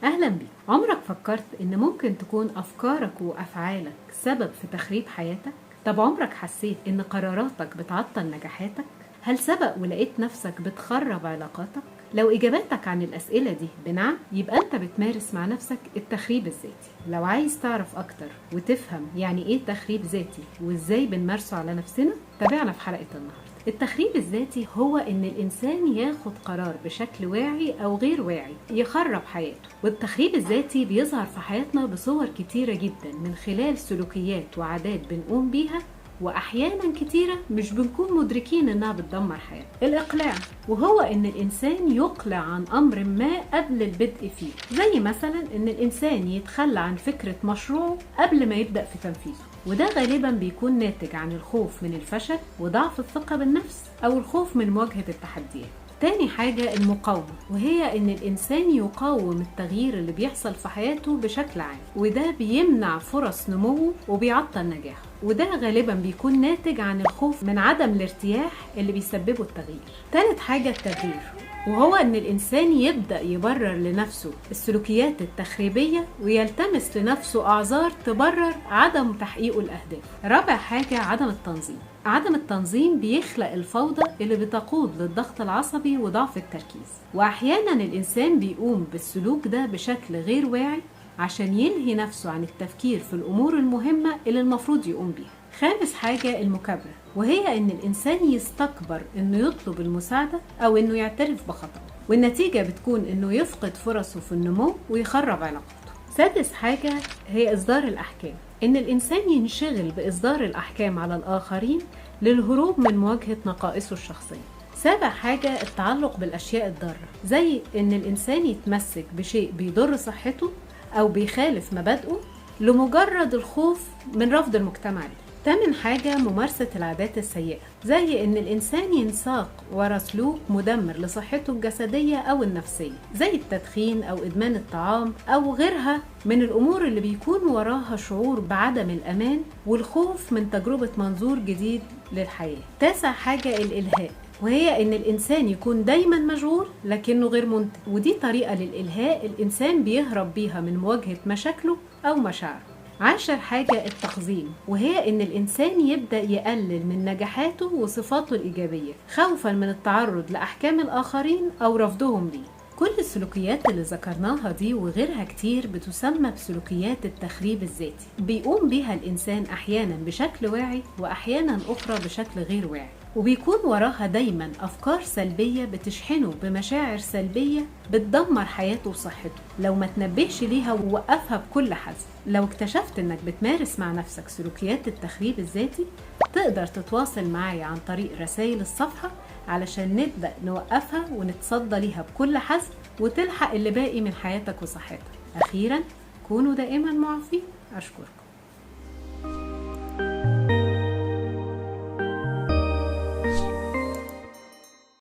أهلا بيك. عمرك فكرت إن ممكن تكون أفكارك وأفعالك سبب في تخريب حياتك؟ طب عمرك حسيت إن قراراتك بتعطل نجاحاتك؟ هل سبق ولقيت نفسك بتخرب علاقاتك؟ لو إجاباتك عن الأسئلة دي بنعم، يبقى أنت بتمارس مع نفسك التخريب الذاتي. لو عايز تعرف أكتر وتفهم يعني إيه تخريب ذاتي وإزاي بنمارسه على نفسنا، تابعنا في حلقة النهاردة. التخريب الذاتي هو إن الإنسان ياخد قرار بشكل واعي أو غير واعي يخرب حياته، والتخريب الذاتي بيظهر في حياتنا بصور كتيرة جدا من خلال سلوكيات وعادات بنقوم بيها، وأحيانا كتيرة مش بنكون مدركين إنها بتدمر حياتنا. الإقلاع، وهو إن الإنسان يقلع عن أمر ما قبل البدء فيه، زي مثلا إن الإنسان يتخلى عن فكرة مشروعه قبل ما يبدأ في تنفيذه، وده غالبا بيكون ناتج عن الخوف من الفشل وضعف الثقة بالنفس أو الخوف من مواجهة التحديات. تاني حاجة المقاومة، وهي إن الإنسان يقاوم التغيير اللي بيحصل في حياته بشكل عام، وده بيمنع فرص نموه وبيعطل نجاحه، وده غالبا بيكون ناتج عن الخوف من عدم الارتياح اللي بيسببه التغيير. تالت حاجة التغيير، وهو ان الانسان يبدأ يبرر لنفسه السلوكيات التخريبية ويلتمس لنفسه اعذار تبرر عدم تحقيقه الاهداف. رابع حاجة عدم التنظيم. عدم التنظيم بيخلق الفوضى اللي بتقود للضغط العصبي وضعف التركيز، واحيانا الانسان بيقوم بالسلوك ده بشكل غير واعي عشان يلهي نفسه عن التفكير في الامور المهمة اللي المفروض يقوم بيها. خامس حاجة المكابرة، وهي ان الانسان يستكبر انه يطلب المساعدة او انه يعترف بخطأه، والنتيجة بتكون انه يفقد فرصه في النمو ويخرب علاقاته. سادس حاجة هي اصدار الاحكام، ان الانسان ينشغل باصدار الاحكام على الاخرين للهروب من مواجهة نقائصه الشخصية. سابع حاجة التعلق بالاشياء الضارة، زي ان الانسان يتمسك بشيء بيضر صحته او بيخالف مبادئه لمجرد الخوف من رفض المجتمع ليه. تامن حاجة ممارسة العادات السيئة، زي ان الانسان ينساق ورا سلوك مدمر لصحته الجسدية او النفسية، زي التدخين او ادمان الطعام او غيرها من الامور اللي بيكون وراها شعور بعدم الامان والخوف من تجربة منظور جديد للحياة. تاسع حاجة الالهاء، وهي ان الانسان يكون دايما مشغول لكنه غير منتج، ودي طريقة للالهاء الانسان بيهرب بيها من مواجهة مشاكله او مشاعره. عاشر حاجة التقزيم، وهي ان الانسان يبدأ يقلل من نجاحاته وصفاته الايجابية خوفا من التعرض لاحكام الاخرين او رفضهم ليه. كل السلوكيات اللي ذكرناها دي وغيرها كتير بتسمى بسلوكيات التخريب الذاتي، بيقوم بيها الانسان احيانا بشكل واعي واحيانا اخرى بشكل غير واعي، وبيكون وراها دايما أفكار سلبية بتشحنه بمشاعر سلبية بتدمر حياته وصحته لو ما تنبهش ليها ووقفها بكل حذر. لو اكتشفت انك بتمارس مع نفسك سلوكيات التخريب الذاتي، تقدر تتواصل معايا عن طريق رسائل الصفحة علشان نبدأ نوقفها ونتصدى ليها بكل حذر وتلحق اللي باقي من حياتك وصحتك. أخيرا، كونوا دائما معافين. أشكركم.